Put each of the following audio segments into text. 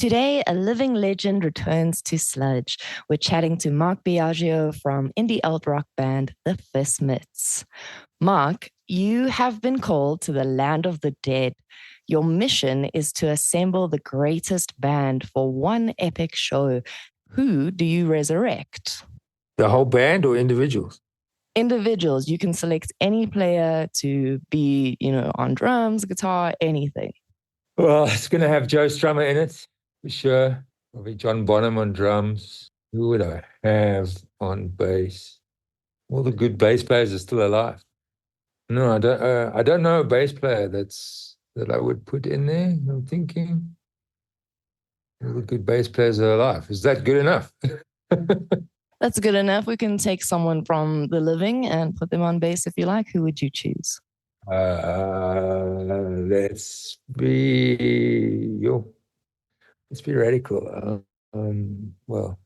Today, a living legend returns to sludge. We're chatting to Mark Biagio from indie alt rock band The Fismits. Mark, you have been called to the land of the dead. Your mission is to assemble the greatest band for one epic show. Who do you resurrect? The whole band or individuals? Individuals. You can select any player to be, on drums, guitar, anything. Well, it's going to have Joe Strummer in it, for sure. Probably John Bonham on drums. Who would I have on bass? All the good bass players are still alive. No, I don't know a bass player that I would put in there. I'm thinking all the good bass players are alive. Is that good enough? That's good enough. We can take someone from the living and put them on bass if you like. Who would you choose? Let's be radical. Well,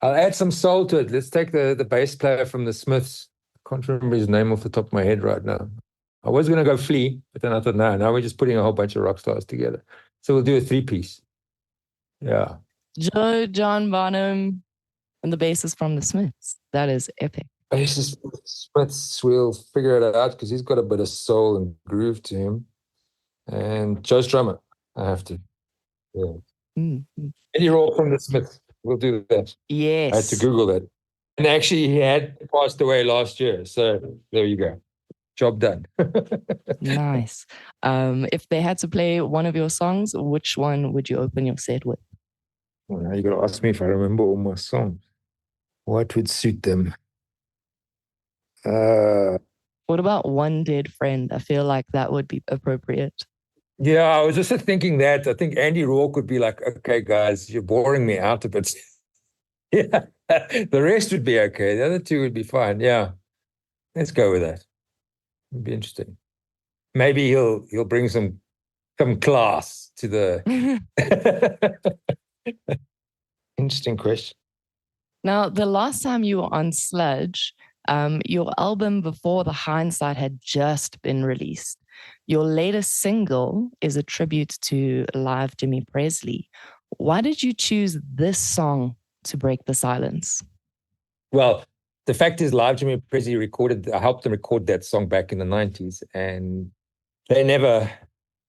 I'll add some soul to it. Let's take the bass player from the Smiths. I can't remember his name off the top of my head right now. I was going to go Flea, but then I thought, no, now we're just putting a whole bunch of rock stars together. So we'll do a three-piece. Yeah. Joe, John Bonham, and the bassist from the Smiths. That is epic. Bassist Smiths, we'll figure it out because he's got a bit of soul and groove to him. And Joe Strummer, I have to. Yeah. Mm-hmm. Any role from the Smiths. We'll do that. Yes. I had to Google that. And actually, he had passed away last year. So there you go. Job done. Nice. If they had to play one of your songs, which one would you open your set with? Well, now you got to ask me if I remember all my songs. What would suit them? What about One Dead Friend? I feel like that would be appropriate. Yeah, I was just thinking that. I think Andy Rourke would be like, okay, guys, you're boring me out a bit. Yeah, the rest would be okay. The other two would be fine. Yeah, let's go with that. It'd be interesting. Maybe he'll bring some class to the. Interesting question. Now, the last time you were on Sludge, your album Before the Hindsight had just been released. Your latest single is a tribute to live Jimi Presley. Why did you choose this song to break the silence? Well, the fact is, live Jimi Presley I helped them record that song back in the 90s, and they never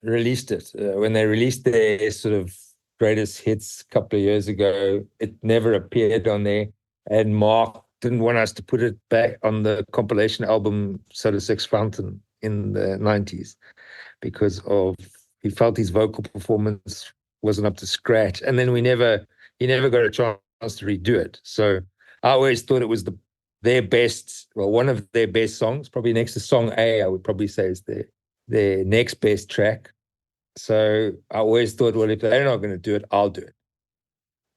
released it. When they released their sort of greatest hits a couple of years ago, it never appeared on there. And Mark didn't want us to put it back on the compilation album Soda Six Fountain in the 90s because he felt his vocal performance wasn't up to scratch. And then he never got a chance to redo it. So I always thought it was their best, well, one of their best songs, probably next to Song A, I would probably say is their next best track. So I always thought, well, if they're not going to do it, I'll do it.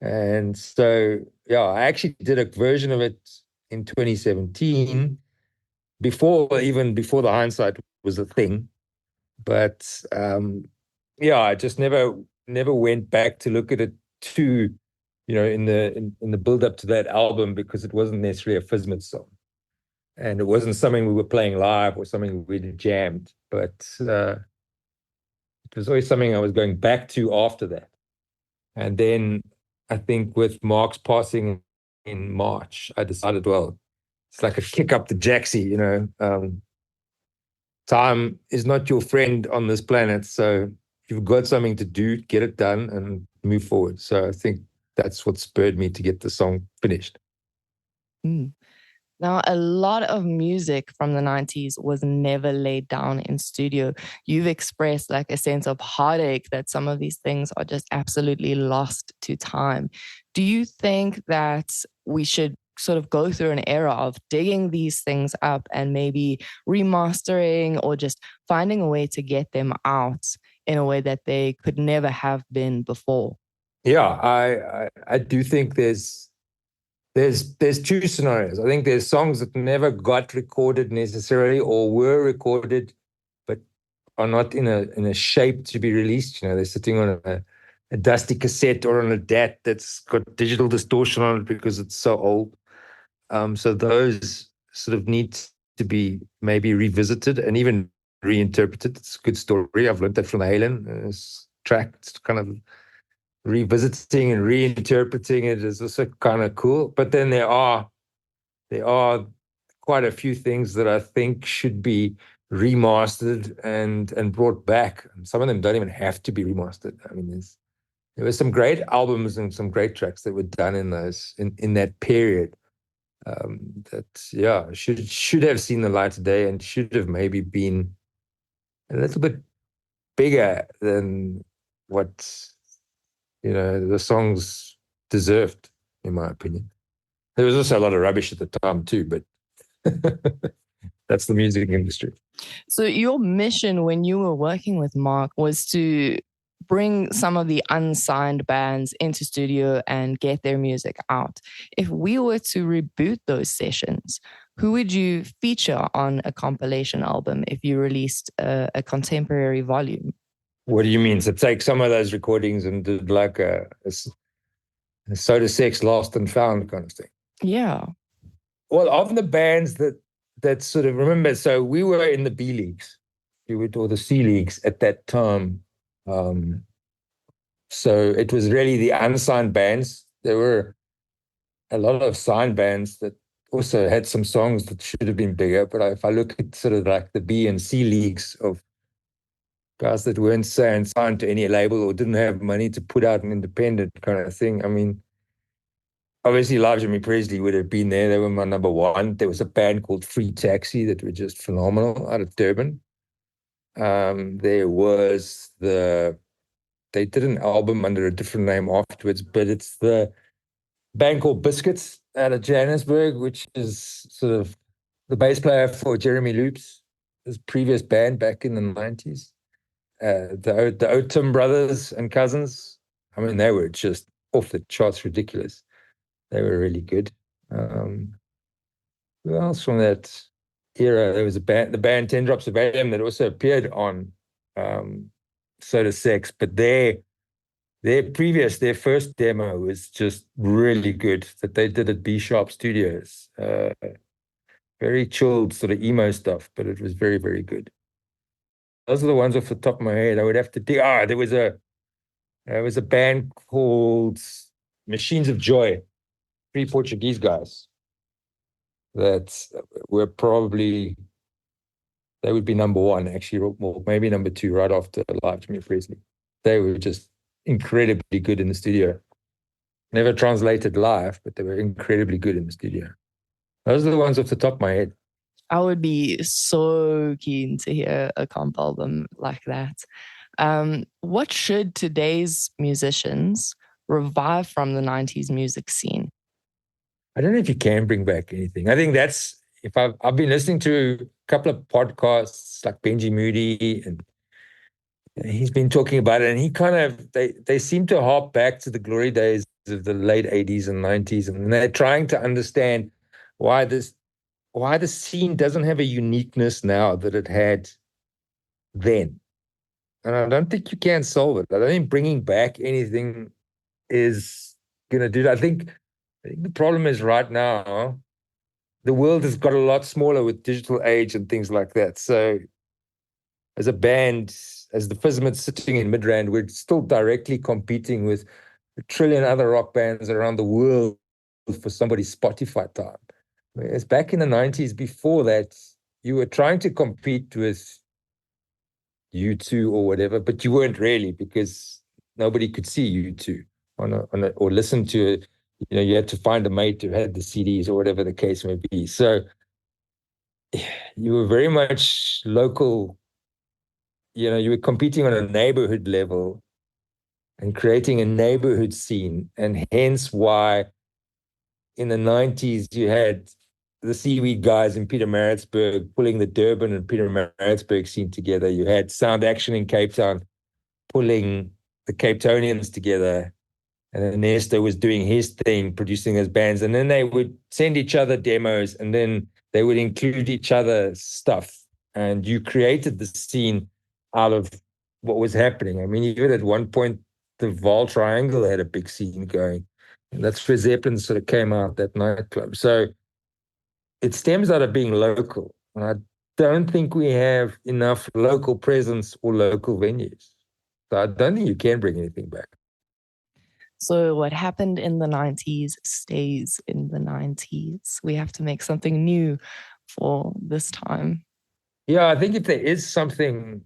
And so, yeah, I actually did a version of it in 2017, before the Hindsight was a thing. But I just never went back to look at it too, in the build up to that album, because it wasn't necessarily a Fismits song, and it wasn't something we were playing live or something we jammed. But it was always something I was going back to after that. And then I think with Mark's passing in March, I decided, well, it's like a kick up the jacksie, time is not your friend on this planet. So if you've got something to do, get it done and move forward. So I think that's what spurred me to get the song finished. Mm. Now, a lot of music from the 90s was never laid down in studio. You've expressed like a sense of heartache that some of these things are just absolutely lost to time. Do you think that we should sort of go through an era of digging these things up and maybe remastering or just finding a way to get them out in a way that they could never have been before? Yeah, I do think there's two scenarios. I think there's songs that never got recorded necessarily or were recorded, but are not in a shape to be released. They're sitting on a dusty cassette or on a DAT that's got digital distortion on it because it's so old. So those sort of need to be maybe revisited and even reinterpreted. It's a good story. I've learned that from the Halen track. It's kind of revisiting and reinterpreting it is also kind of cool. But then there are quite a few things that I think should be remastered and brought back. Some of them don't even have to be remastered. I mean, there were some great albums and some great tracks that were done in that period. That should have seen the light of day and should have maybe been a little bit bigger than what the songs deserved, in my opinion. There was also a lot of rubbish at the time too, but that's the music industry. So your mission when you were working with Mark was to bring some of the unsigned bands into studio and get their music out. If we were to reboot those sessions, who would you feature on a compilation album if you released a contemporary volume? What do you mean? So take some of those recordings and did like a Soda Sex Lost and Found kind of thing? Yeah. Well, of the bands that sort of, remember, so we were in the B leagues, or the C leagues at that time. So it was really the unsigned bands. There were a lot of signed bands that also had some songs that should have been bigger. But if I look at sort of like the B and C leagues of guys that weren't signed to any label or didn't have money to put out an independent kind of thing, I mean, obviously, Live Jimi Presley would have been there. They were my number one. There was a band called Free Taxi that were just phenomenal out of Durban. There was they did an album under a different name afterwards, but it's the band called Biscuits out of Johannesburg, which is sort of the bass player for Jeremy Loops, his previous band back in the 90s. The Otim brothers and cousins, I mean, they were just off the charts ridiculous. They were really good. Who else from that era? There was the band 10 Drops of Valium that also appeared on Soda Sex, but their first demo was just really good that they did at B Sharp Studios. Very chilled sort of emo stuff, but it was very, very good. Those are the ones off the top of my head. I would have to dig. There was a band called Machines of Joy, 3 Portuguese guys that were probably, they would be number one, actually, or maybe number two, right after Live Jimi Presley. They were just incredibly good in the studio. Never translated live, but they were incredibly good in the studio. Those are the ones off the top of my head. I would be so keen to hear a comp album like that. What should today's musicians revive from the 90s music scene? I don't know if you can bring back anything. I think that's, if I've been listening to a couple of podcasts like Benji Moody, and he's been talking about it, and he kind of, they seem to harp back to the glory days of the late 80s and 90s, and they're trying to understand why the scene doesn't have a uniqueness now that it had then. And I don't think you can solve it. I don't think bringing back anything is going to do that. I think the problem is right now, the world has got a lot smaller with digital age and things like that. So as a band, as the Fismits sitting in Midrand, we're still directly competing with a trillion other rock bands around the world for somebody's Spotify time. Whereas back in the 90s, before that, you were trying to compete with U2 or whatever, but you weren't really, because nobody could see U2 or listen to it. You had to find a mate who had the CDs or whatever the case may be. So you were very much local. You were competing on a neighborhood level and creating a neighborhood scene. And hence why in the 90s you had the Seaweed guys in Pietermaritzburg pulling the Durban and Pietermaritzburg scene together. You had Sound Action in Cape Town pulling the Cape Townians together. And Ernesto was doing his thing, producing those bands. And then they would send each other demos, and then they would include each other's stuff. And you created the scene out of what was happening. I mean, even at one point, the Vol Triangle had a big scene going. And that's where Zeppelin sort of came out, that nightclub. So it stems out of being local. And I don't think we have enough local presence or local venues. So I don't think you can bring anything back. So what happened in the 90s stays in the 90s. We have to make something new for this time. Yeah, I think if there's something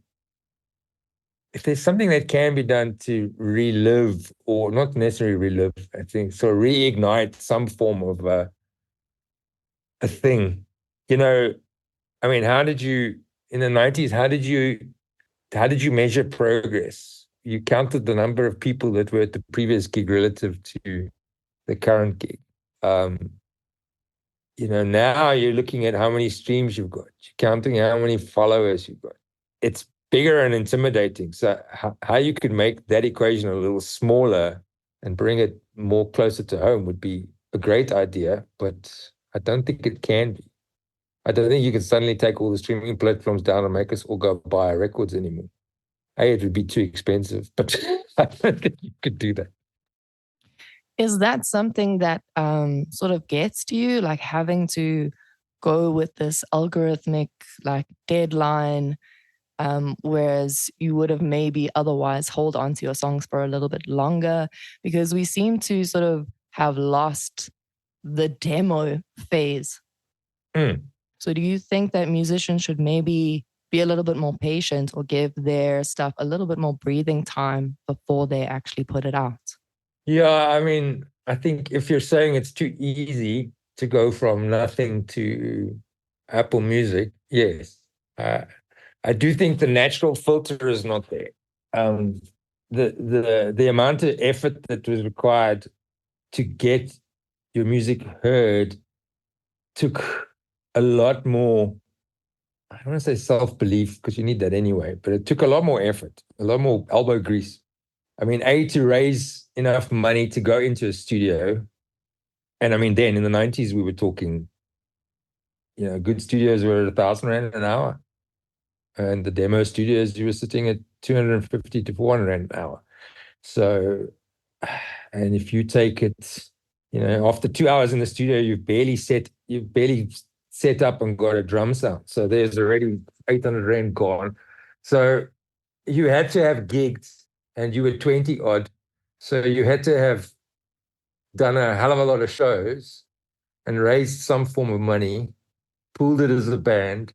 that can be done to relive, or not necessarily relive, I think, so reignite some form of a thing. You know, I mean, in the 90s, how did you measure progress? You counted the number of people that were at the previous gig relative to the current gig. Um, now you're looking at how many streams you've got. You're counting how many followers you've got. It's bigger and intimidating. So how you could make that equation a little smaller and bring it more closer to home would be a great idea, but I don't think it can be. I don't think you can suddenly take all the streaming platforms down and make us all go buy records anymore. It would be too expensive, but I don't think you could do that. Is that something that sort of gets to you, like having to go with this algorithmic like deadline, whereas you would have maybe otherwise hold on to your songs for a little bit longer? Because we seem to sort of have lost the demo phase. So do you think that musicians should maybe be a little bit more patient or give their stuff a little bit more breathing time before they actually put it out? Yeah, I mean, I think if you're saying it's too easy to go from nothing to Apple Music, yes. I do think the natural filter is not there. The amount of effort that was required to get your music heard took a lot more. I don't want to say self-belief because you need that anyway, but it took a lot more effort, a lot more elbow grease. I mean, to raise enough money to go into a studio. And I mean, then in the 90s, we were talking, good studios were at 1,000 Rand an hour. And the demo studios, you were sitting at 250 to 400 Rand an hour. So, and if you take it, after 2 hours in the studio, you've barely set up and got a drum sound. So there's already 800 Rand gone. So you had to have gigs and you were 20 odd. So you had to have done a hell of a lot of shows and raised some form of money, pooled it as a band,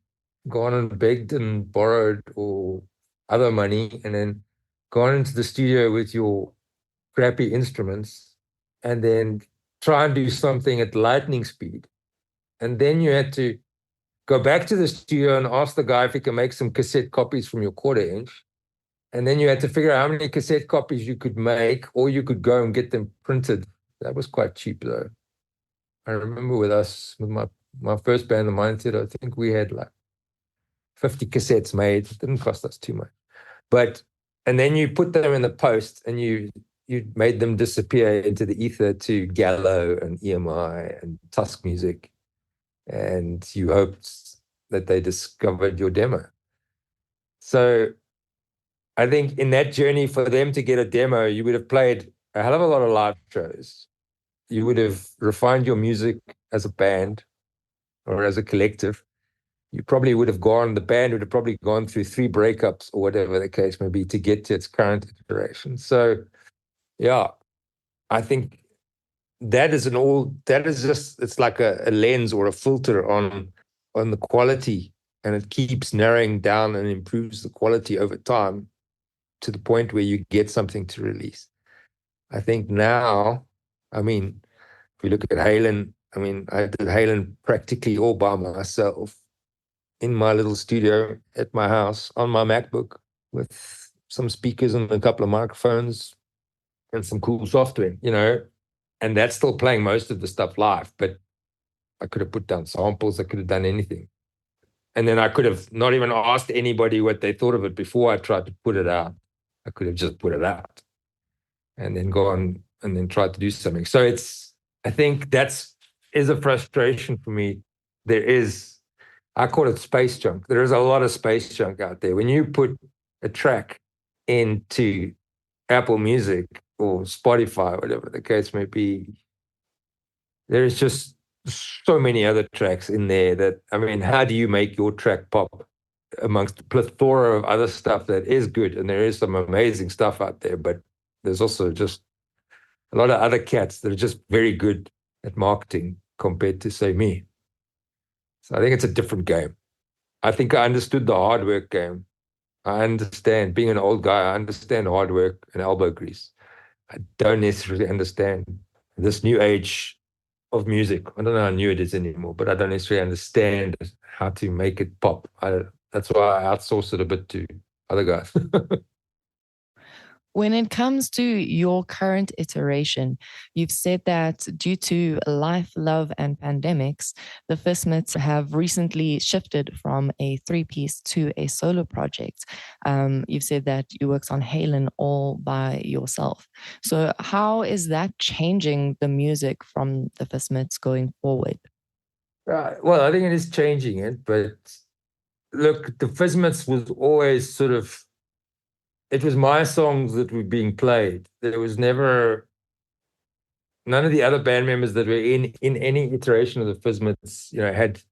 gone and begged and borrowed or other money, and then gone into the studio with your crappy instruments and then try and do something at lightning speed. And then you had to go back to the studio and ask the guy if he can make some cassette copies from your quarter inch. And then you had to figure out how many cassette copies you could make, or you could go and get them printed. That was quite cheap, though. I remember with my first band, the Mindset, I think we had like 50 cassettes made. It didn't cost us too much. And then you put them in the post and you made them disappear into the ether to Gallo and EMI and Tusk Music. And you hoped that they discovered your demo. So I think in that journey for them to get a demo, you would have played a hell of a lot of live shows. You would have refined your music as a band or as a collective. The band would have probably gone through 3 breakups or whatever the case may be to get to its current iteration. So, yeah, I think it's like a lens or a filter on the quality, and it keeps narrowing down and improves the quality over time to the point where you get something to release. I think now, I mean, if we look at Halen, I mean, I did Halen practically all by myself in my little studio at my house on my MacBook with some speakers and a couple of microphones and some cool software, and that's still playing most of the stuff live, but I could have put down samples. I could have done anything. And then I could have not even asked anybody what they thought of it before I tried to put it out. I could have just put it out and then gone and then tried to do something. So I think is a frustration for me. I call it space junk. There is a lot of space junk out there. When you put a track into Apple Music or Spotify, whatever the case may be, there is just so many other tracks in there that, I mean, how do you make your track pop amongst a plethora of other stuff that is good? And there is some amazing stuff out there, but there's also just a lot of other cats that are just very good at marketing compared to, say, me. So I think it's a different game. I think I understood the hard work game. I understand, being an old guy, I understand hard work and elbow grease. I don't necessarily understand this new age of music. I don't know how new it is anymore, but I don't necessarily understand how to make it pop. That's why I outsource it a bit to other guys. When it comes to your current iteration, you've said that due to life, love, and pandemics, the Fismits have recently shifted from a three-piece to a solo project. You've said that you worked on Halen all by yourself. So how is that changing the music from the Fismits going forward? Well, I think it is changing it, but look, the Fismits was always sort of, it was my songs that were being played. There was never, none of the other band members that were in any iteration of the Fismits, had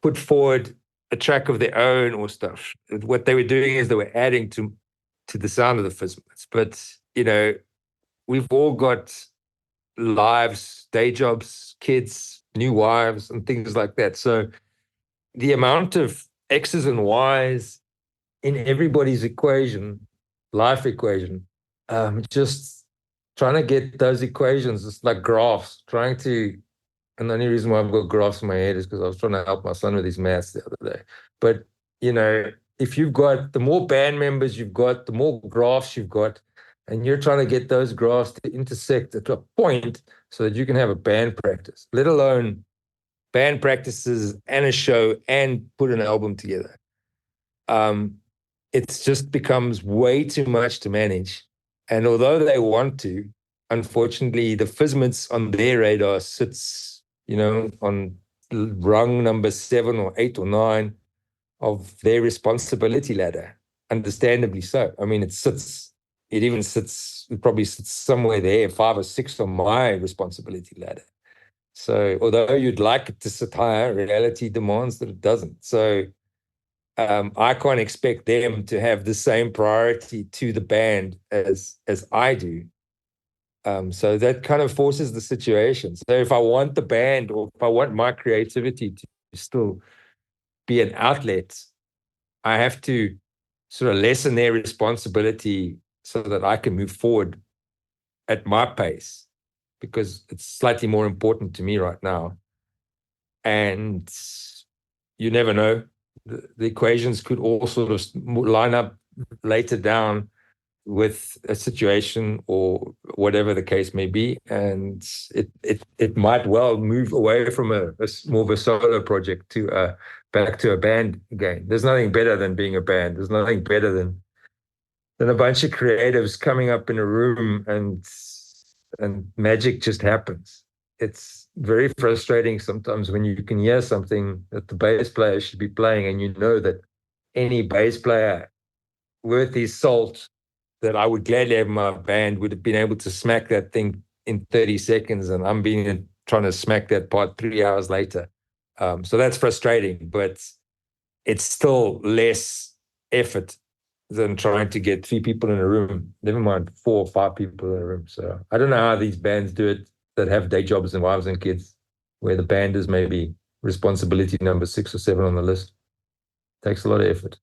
put forward a track of their own or stuff. What they were doing is they were adding to the sound of the Fismits. But, we've all got lives, day jobs, kids, new wives, and things like that. So the amount of X's and Y's in everybody's equation, life equation, just trying to get those equations, it's like graphs, and the only reason why I've got graphs in my head is because I was trying to help my son with his maths the other day. But, if you've got, the more band members you've got, the more graphs you've got, and you're trying to get those graphs to intersect at a point so that you can have a band practice, let alone band practices and a show and put an album together. It just becomes way too much to manage. And although they want to, unfortunately, the Fismits on their radar sits, on rung number 7 or 8 or 9 of their responsibility ladder. Understandably so. I mean, it probably sits somewhere there, 5 or 6 on my responsibility ladder. So although you'd like it to sit higher, reality demands that it doesn't. So I can't expect them to have the same priority to the band as I do. So that kind of forces the situation. So if I want the band, or if I want my creativity to still be an outlet, I have to sort of lessen their responsibility so that I can move forward at my pace, because it's slightly more important to me right now. And you never know. The equations could all sort of line up later down with a situation or whatever the case may be, and it might well move away from a more of a solo project to back to a band again. There's nothing better than being a band. There's nothing better than a bunch of creatives coming up in a room and magic just happens. It's very frustrating sometimes when you can hear something that the bass player should be playing, and you know that any bass player worth his salt that I would gladly have in my band would have been able to smack that thing in 30 seconds, and I'm trying to smack that part 3 hours later. So that's frustrating, but it's still less effort than trying to get 3 people in a room, never mind 4 or 5 people in a room. So I don't know how these bands do it that have day jobs and wives and kids, where the band is maybe responsibility number 6 or 7 on the list. It takes a lot of effort.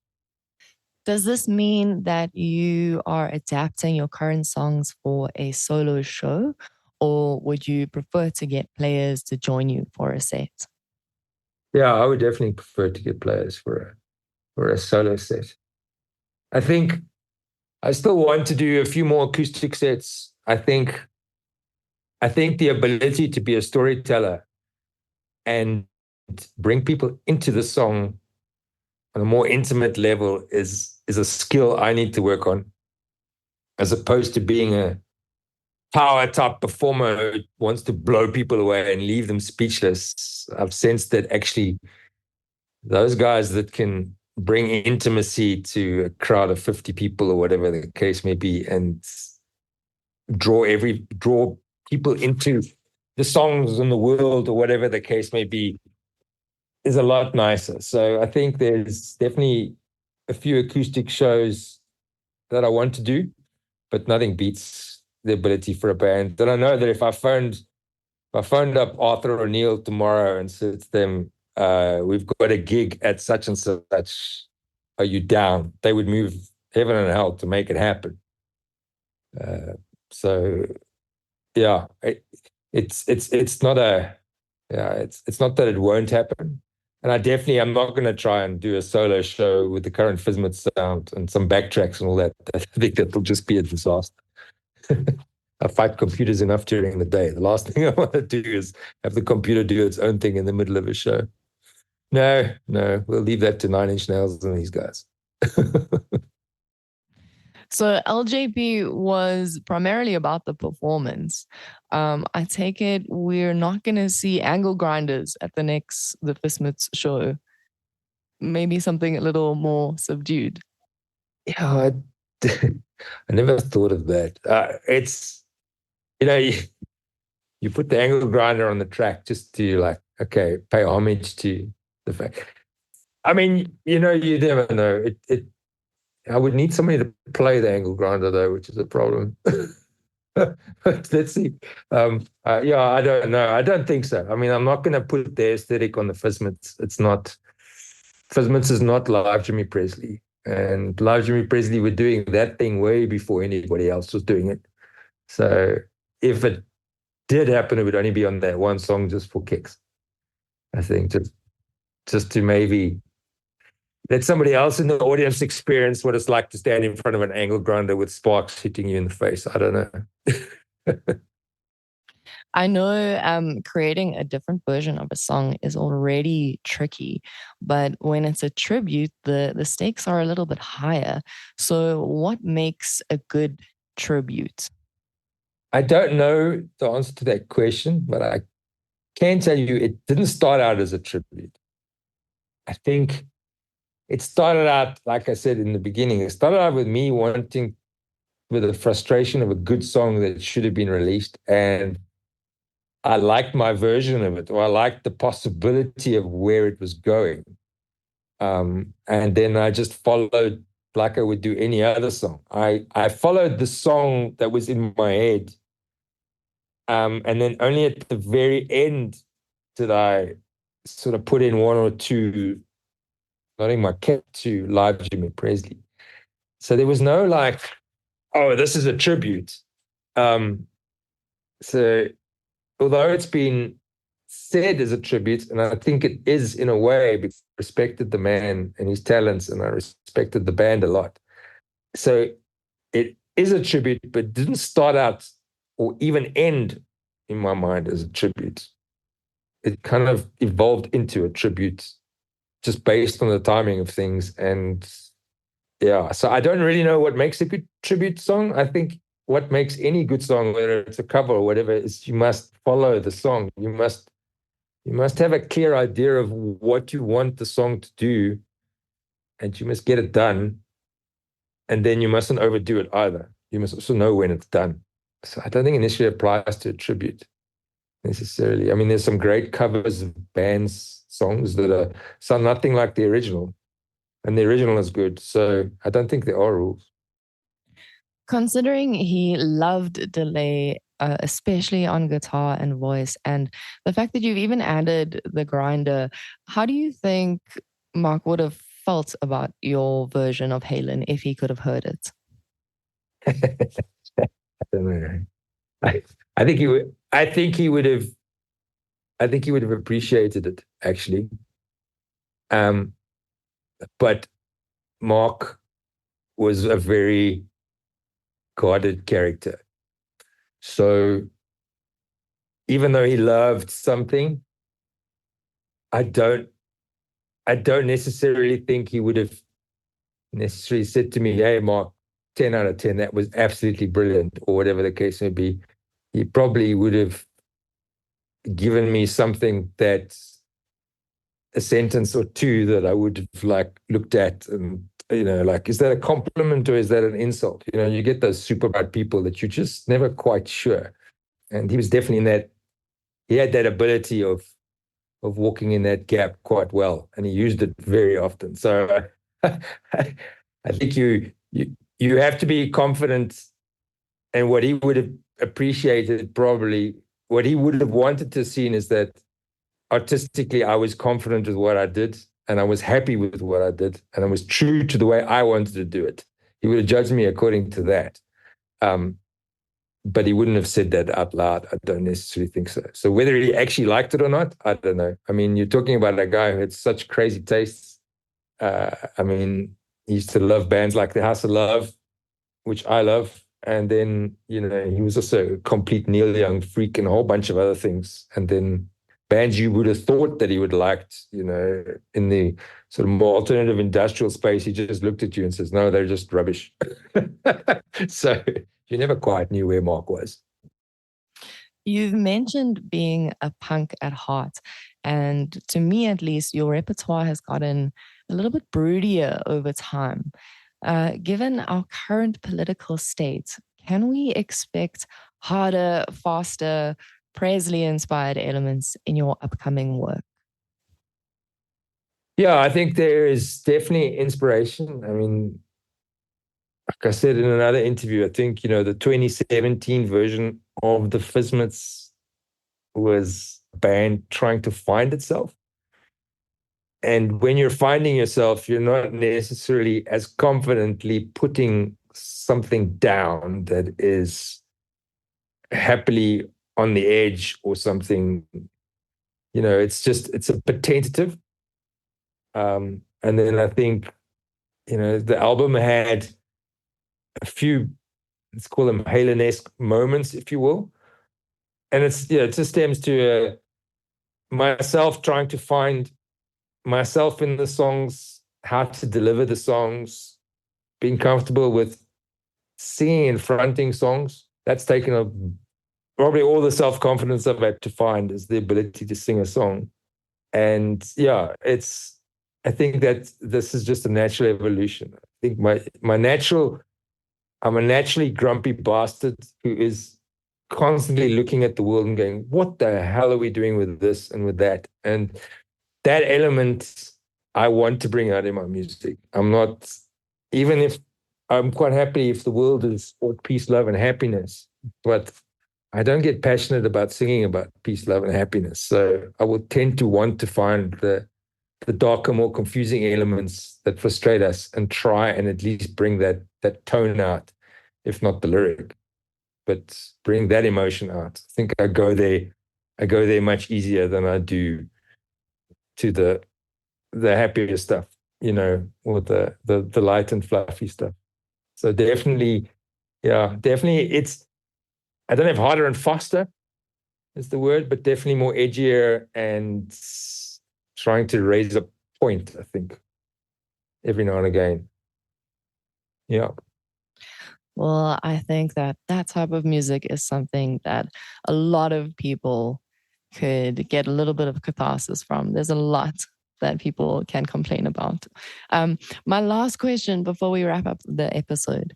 Does this mean that you are adapting your current songs for a solo show, or would you prefer to get players to join you for a set? Yeah, I would definitely prefer to get players for a solo set. I think I still want to do a few more acoustic sets. I think the ability to be a storyteller and bring people into the song on a more intimate level is a skill I need to work on, as opposed to being a power type performer who wants to blow people away and leave them speechless. I've sensed that actually those guys that can bring intimacy to a crowd of 50 people or whatever the case may be, and draw people into the songs in the world or whatever the case may be, is a lot nicer. So I think there's definitely a few acoustic shows that I want to do, but nothing beats the ability for a band. And I know that if I phoned up Arthur O'Neill tomorrow and said to them, we've got a gig at such and such, are you down? They would move heaven and hell to make it happen. So yeah, it's not it's not that it won't happen. And I'm not going to try and do a solo show with the current Fismits sound and some backtracks and all that. I think that'll just be a disaster. I fight computers enough during the day. The last thing I want to do is have the computer do its own thing in the middle of a show. No, we'll leave that to 9 Inch Nails and these guys. So LJP was primarily about the performance. I take it we're not going to see angle grinders at the Fismits show. Maybe something a little more subdued. Yeah, I never thought of that. It's, you put the angle grinder on the track just to like, okay, pay homage to the fact. I mean, you never know. I would need somebody to play the angle grinder though, which is a problem. Let's see. I don't know. I don't think so. I mean, I'm not going to put the aesthetic on the Fismits. Fismits is not live Jimi Presley. And live Jimi Presley were doing that thing way before anybody else was doing it. So if it did happen, it would only be on that one song just for kicks. I think just to maybe let somebody else in the audience experience what it's like to stand in front of an angle grinder with sparks hitting you in the face. I don't know. I know creating a different version of a song is already tricky, but when it's a tribute, the stakes are a little bit higher. So what makes a good tribute? I don't know the answer to that question, but I can tell you it didn't start out as a tribute. I think it started out, like I said in the beginning, it started out with me wanting, with the frustration of a good song that should have been released. And I liked my version of it, or I liked the possibility of where it was going. And then I just followed like I would do any other song. I followed the song that was in my head. And then only at the very end did I sort of put in one or two, nodding my cap to live Jimi Presley. So there was no like, oh, this is a tribute. So although it's been said as a tribute, and I think it is in a way, because I respected the man and his talents, and I respected the band a lot. So it is a tribute, but didn't start out or even end in my mind as a tribute. It kind of evolved into a tribute just based on the timing of things. And yeah, so I don't really know what makes a good tribute song. I think what makes any good song, whether it's a cover or whatever, is you must follow the song. You must have a clear idea of what you want the song to do, and you must get it done. And then you mustn't overdo it either. You must also know when it's done. So I don't think it necessarily applies to a tribute necessarily. I mean, there's some great covers of bands' songs that sound nothing like the original, and the original is good. So I don't think there are rules. Considering he loved delay, especially on guitar and voice, and the fact that you've even added the grinder, how do you think Mark would have felt about your version of Halen if he could have heard it? I don't know. I think he would. I think he would have. I think he would have appreciated it actually. But Mark was a very guarded character. So even though he loved something, I don't necessarily think he would have necessarily said to me, hey, Mark, 10 out of 10, that was absolutely brilliant, or whatever the case may be. He probably would have given me something that's a sentence or two that I would have like looked at and, like, is that a compliment or is that an insult? You get those super bright people that you're just never quite sure. And he was definitely in that, he had that ability of walking in that gap quite well, and he used it very often. So I think you have to be confident And what he would have appreciated, probably what he would have wanted to see is that artistically I was confident with what I did, and I was happy with what I did, and I was true to the way I wanted to do it. He would have judged me according to that. But he wouldn't have said that out loud. I don't necessarily think so. So whether he actually liked it or not, I don't know. I mean, you're talking about a guy who had such crazy tastes. I mean, he used to love bands like The House of Love, which I love. And then, he was also a complete Neil Young freak and a whole bunch of other things. And then bands you would have thought that he would have liked, in the sort of more alternative industrial space, he just looked at you and says, no, they're just rubbish. So you never quite knew where Mark was. You've mentioned being a punk at heart. And to me, at least, your repertoire has gotten a little bit broodier over time. Given our current political state, can we expect harder, faster, Presley-inspired elements in your upcoming work? Yeah, I think there is definitely inspiration. I mean, like I said in another interview, I think, the 2017 version of the Fismits was a band trying to find itself. And when you're finding yourself, you're not necessarily as confidently putting something down that is happily on the edge or something. It's a bit tentative. And then I think, the album had a few, let's call them Halen-esque moments, if you will. And it just stems to myself trying to find myself in the songs, how to deliver the songs, being comfortable with singing and fronting songs. That's taken up probably all the self-confidence I've had to find, is the ability to sing a song. And I think that this is just a natural evolution. I think I'm a naturally grumpy bastard who is constantly looking at the world and going, what the hell are we doing with this and with that? And that element I want to bring out in my music. Even if I'm quite happy if the world is all peace, love, and happiness, but I don't get passionate about singing about peace, love, and happiness. So I would tend to want to find the darker, more confusing elements that frustrate us and try and at least bring that tone out, if not the lyric, but bring that emotion out. I think I go there much easier than I do to the happier stuff, or the light and fluffy stuff. So definitely, I don't have harder and faster is the word, but definitely more edgier and trying to raise a point, I think, every now and again. Yeah. Well, I think that type of music is something that a lot of people could get a little bit of catharsis from. There's a lot that people can complain about. My last question before we wrap up the episode.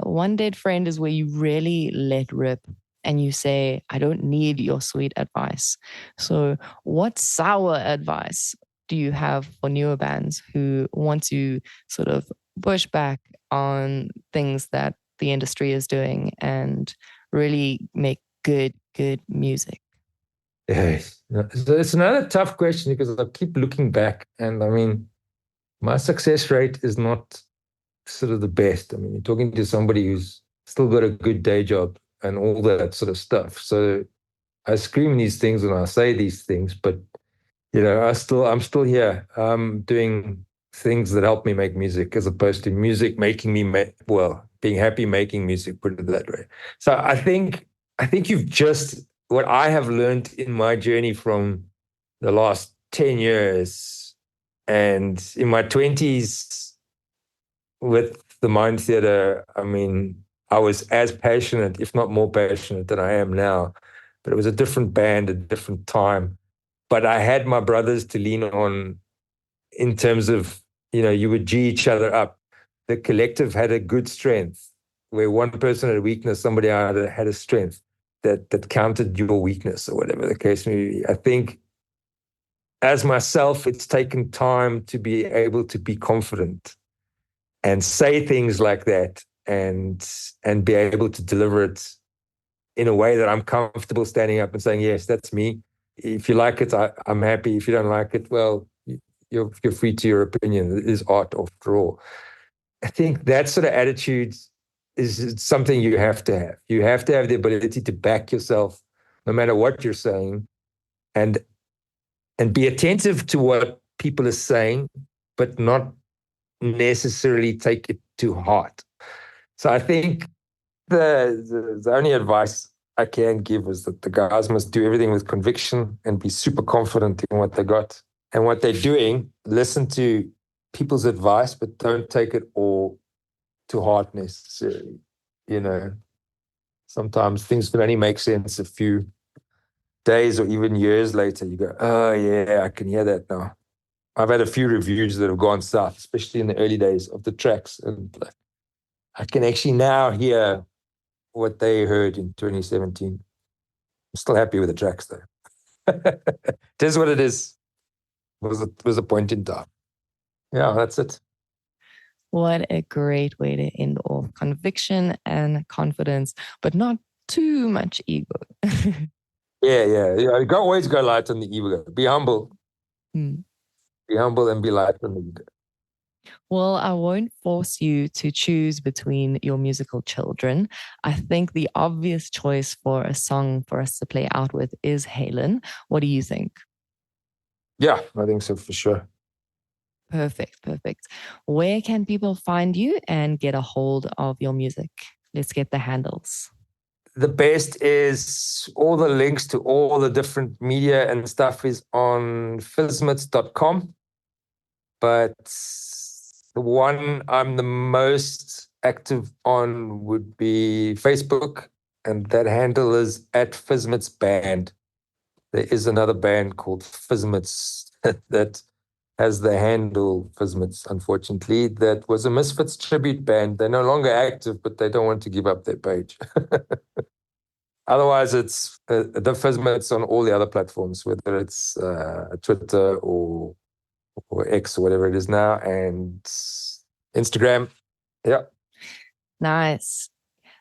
One Dead Friend is where you really let rip and you say, I don't need your sweet advice. So what sour advice do you have for newer bands who want to sort of push back on things that the industry is doing and really make good music? Yes. So it's another tough question because I keep looking back, and I mean, my success rate is not sort of the best. I mean, you're talking to somebody who's still got a good day job and all that sort of stuff. So I scream these things and I say these things, but I'm still here. Doing things that help me make music as opposed to music making me being happy making music, put it that way. So I think you've just what I have learned in my journey from the last 10 years and in my 20s with the Mind Theatre. I mean, I was as passionate, if not more passionate than I am now, but it was a different band, a different time. But I had my brothers to lean on in terms of, you would G each other up. The collective had a good strength where one person had a weakness, somebody had a strength that countered your weakness or whatever the case may be. I think as myself, it's taken time to be able to be confident and say things like that and be able to deliver it in a way that I'm comfortable standing up and saying, yes, that's me. If you like it, I'm happy. If you don't like it, well, you're free to your opinion. It is art after all. I think that sort of attitude is something you have to have. You have to have the ability to back yourself no matter what you're saying, and be attentive to what people are saying, but not necessarily take it to heart. So I think the only advice I can give is that the guys must do everything with conviction and be super confident in what they got and what they're doing. Listen to people's advice, but don't take it all to heart necessarily. You know, sometimes things can only make sense a few days or even years later. You go, oh yeah, I can hear that now. I've had a few reviews that have gone south, especially in the early days of the tracks, and I can actually now hear what they heard in 2017. I'm still happy with the tracks though. It is what it is. Was a point in time. Yeah, that's it. What a great way to end off. Conviction and confidence, but not too much ego. Yeah. You always go light on the ego. Be humble. Hmm. Be humble and be light on the ego. Well, I won't force you to choose between your musical children. I think the obvious choice for a song for us to play out with is Halen. What do you think? Yeah, I think so for sure. Perfect. Where can people find you and get a hold of your music? Let's get the handles. The best is all the links to all the different media and stuff is on fismits.com. But the one I'm the most active on would be Facebook, and that handle is @FismitsBand. There is another band called Fismits that has the handle Fismits, unfortunately. That was a Misfits tribute band. They're no longer active, but they don't want to give up their page. Otherwise, it's the Fismits on all the other platforms, whether it's Twitter or X or whatever it is now, and Instagram. Yeah. Nice.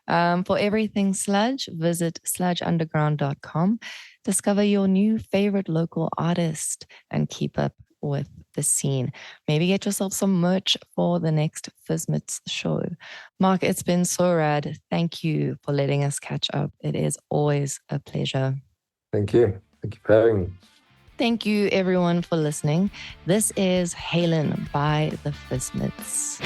For everything Sludge, visit sludgeunderground.com. Discover your new favorite local artist and keep up with the scene. Maybe get yourself some merch for the next Fismits show. Mark, it's been so rad. Thank you for letting us catch up. It is always a pleasure. Thank you. Thank you for having me. Thank you, everyone, for listening. This is Halen by the Fismits.